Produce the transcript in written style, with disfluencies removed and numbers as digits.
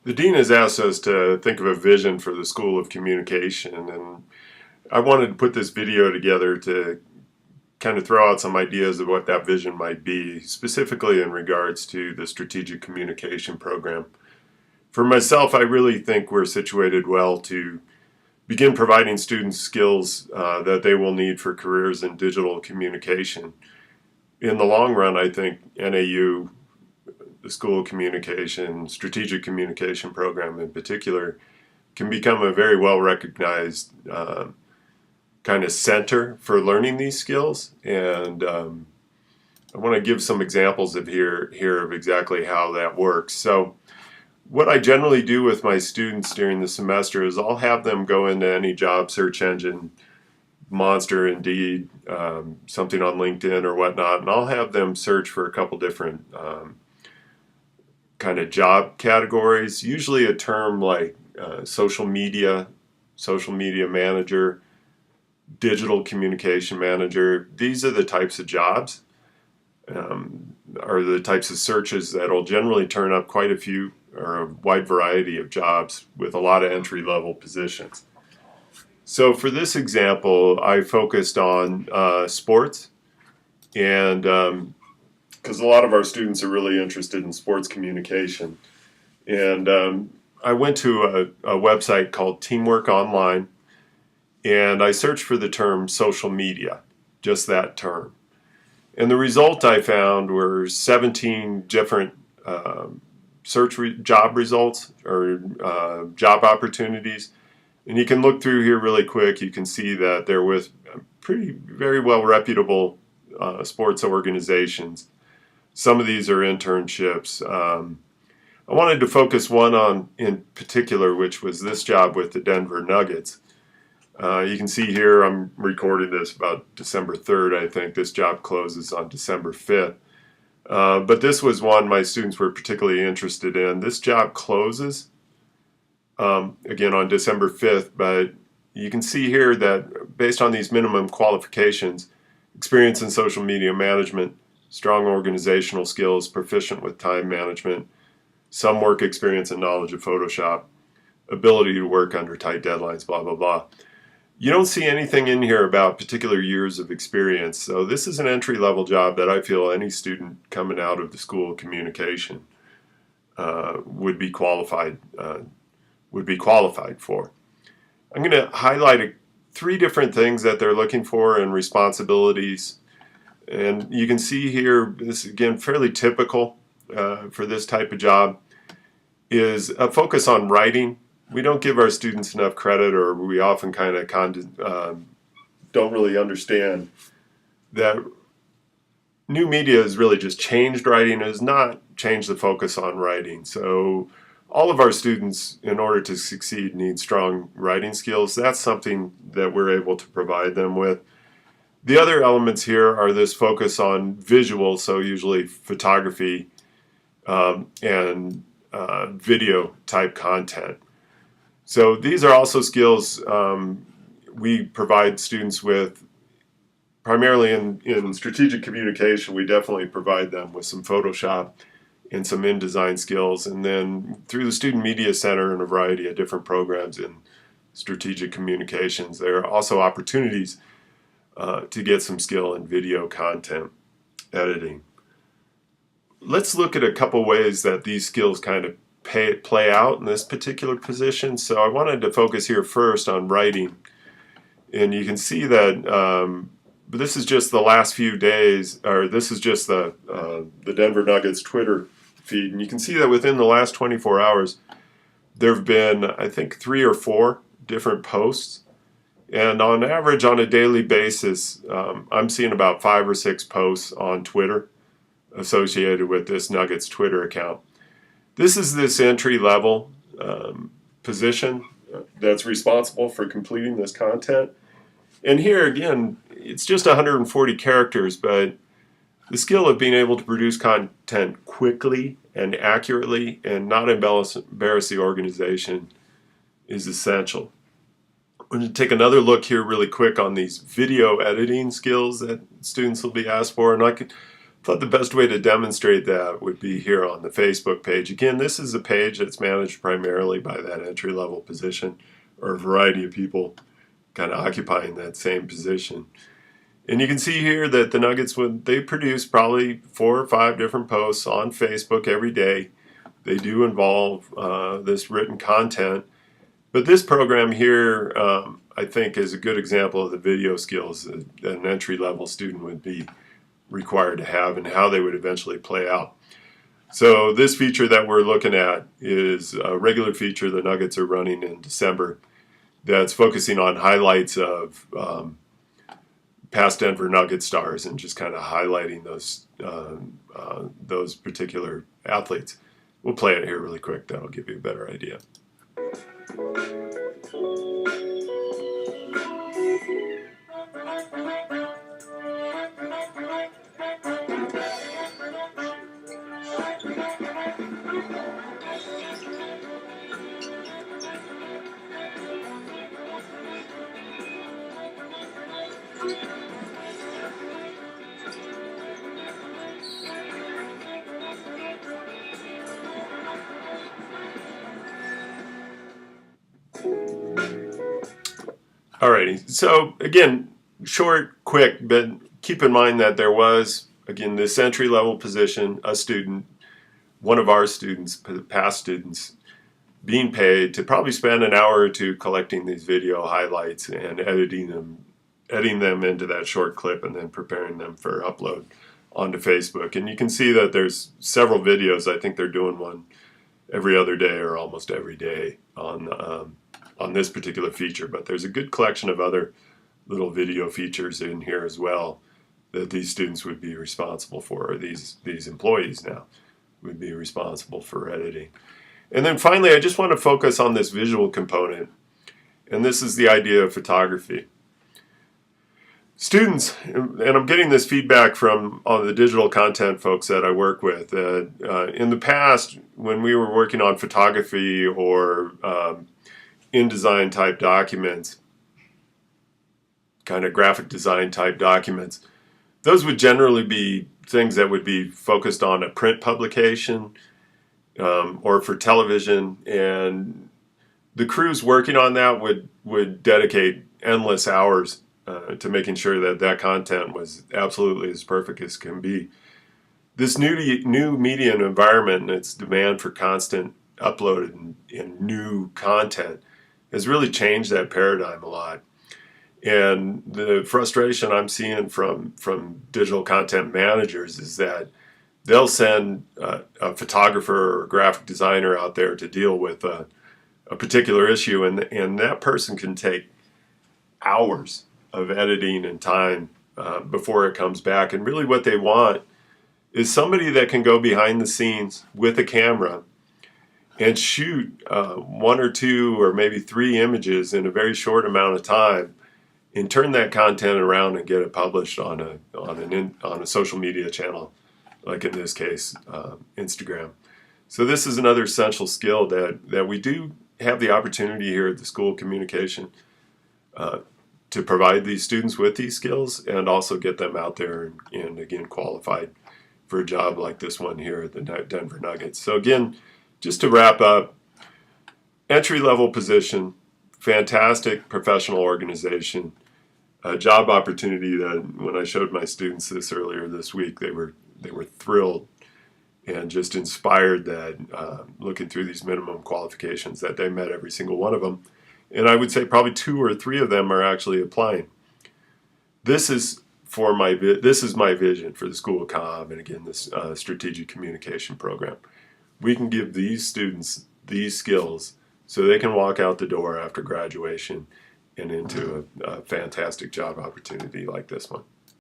The dean has asked us to think of a vision for the School of Communication, and I wanted to put this video together to kind of throw out some ideas of what that vision might be, specifically in regards to the strategic communication program. For myself, I really think we're situated well to begin providing students skills that they will need for careers in digital communication. In the long run, I think NAU, the School of Communication, strategic communication program in particular, can become a very well recognized kind of center for learning these skills. And I want to give some examples of here of exactly how that works. So what I generally do with my students during the semester is I'll have them go into any job search engine, Monster, Indeed, something on LinkedIn or whatnot, and I'll have them search for a couple different kind of job categories, usually a term like social media manager, digital communication manager. These are the types of jobs, are the types of searches that'll generally turn up quite a few or a wide variety of jobs with a lot of entry-level positions. So for this example, I focused on sports, and because a lot of our students are really interested in sports communication. And I went to a website called Teamwork Online, and I searched for the term social media, just that term. And the result I found were 17 different job results or job opportunities. And you can look through here really quick. You can see that they're with very well reputable sports organizations. Some of these are internships. I wanted to focus one on in particular, which was this job with the Denver Nuggets. You can see here I'm recording this about December 3rd, I think. This job closes on December 5th. But this was one my students were particularly interested in. This job closes again on December 5th, but you can see here that based on these minimum qualifications, experience in social media management, strong organizational skills, proficient with time management, some work experience and knowledge of Photoshop, ability to work under tight deadlines, blah, blah, blah. You don't see anything in here about particular years of experience. So this is an entry-level job that I feel any student coming out of the School of Communication would be qualified for. I'm going to highlight three different things that they're looking for and responsibilities. And you can see here, this is again fairly typical for this type of job, is a focus on writing. We don't give our students enough credit, or we often kind of don't really understand that new media has really just changed writing. It has not changed the focus on writing. So all of our students, in order to succeed, need strong writing skills. That's something that we're able to provide them with. The other elements here are this focus on visual, so usually photography and video type content. So these are also skills we provide students with primarily in strategic communication. We definitely provide them with some Photoshop and some InDesign skills, and then through the Student Media Center and a variety of different programs in strategic communications, there are also opportunities to get some skill in video content editing. Let's look at a couple ways that these skills kind of play out in this particular position. So I wanted to focus here first on writing, and you can see that this is just the last few days, or this is just the Denver Nuggets Twitter feed, and you can see that within the last 24 hours there have been, I think, 3 or 4 different posts, and on average on a daily basis I'm seeing about 5 or 6 posts on Twitter associated with this Nuggets Twitter account. This is this entry-level position that's responsible for completing this content. And here again, it's just 140 characters, but the skill of being able to produce content quickly and accurately and not embarrass the organization is essential. I'm going to take another look here really quick on these video editing skills that students will be asked for, and I could thought the best way to demonstrate that would be here on the Facebook page. Again, this is a page that's managed primarily by that entry-level position, or a variety of people kind of occupying that same position. And you can see here that the Nuggets, they produce probably 4 or 5 different posts on Facebook every day. They do involve this written content. But this program here, I think, is a good example of the video skills that an entry-level student would be required to have and how they would eventually play out. So this feature that we're looking at is a regular feature the Nuggets are running in December that's focusing on highlights of past Denver Nugget stars and just kind of highlighting those particular athletes. We'll play it here really quick. That'll give you a better idea. Alrighty, so again, short, quick, but keep in mind that there was, again, this entry-level position, a student, one of our students, past students, being paid to probably spend an hour or two collecting these video highlights and editing them into that short clip and then preparing them for upload onto Facebook. And you can see that there's several videos. I think they're doing one every other day or almost every day on this particular feature, but there's a good collection of other little video features in here as well that these students would be responsible for, or these employees now would be responsible for editing. And then finally, I just want to focus on this visual component, and this is the idea of photography. Students, and I'm getting this feedback from all the digital content folks that I work with, in the past when we were working on photography or InDesign type documents, kind of graphic design type documents, those would generally be things that would be focused on a print publication or for television, and the crews working on that would dedicate endless hours to making sure that that content was absolutely as perfect as can be. This new media environment and its demand for constant upload and new content has really changed that paradigm a lot. And the frustration I'm seeing from digital content managers is that they'll send a photographer or graphic designer out there to deal with a particular issue, and that person can take hours of editing and time before it comes back. And really what they want is somebody that can go behind the scenes with a camera and shoot 1 or 2 or maybe 3 images in a very short amount of time and turn that content around and get it published on a social media channel, like in this case, Instagram. So this is another essential skill that we do have the opportunity here at the School of Communication to provide these students with these skills and also get them out there and again qualified for a job like this one here at the Denver Nuggets. So again, just to wrap up, entry-level position, fantastic professional organization, a job opportunity that when I showed my students this earlier this week, they were thrilled and just inspired that looking through these minimum qualifications that they met every single one of them. And I would say probably 2 or 3 of them are actually applying. This is my vision for the School of Comm, and again, this strategic communication program. We can give these students these skills so they can walk out the door after graduation and into a fantastic job opportunity like this one.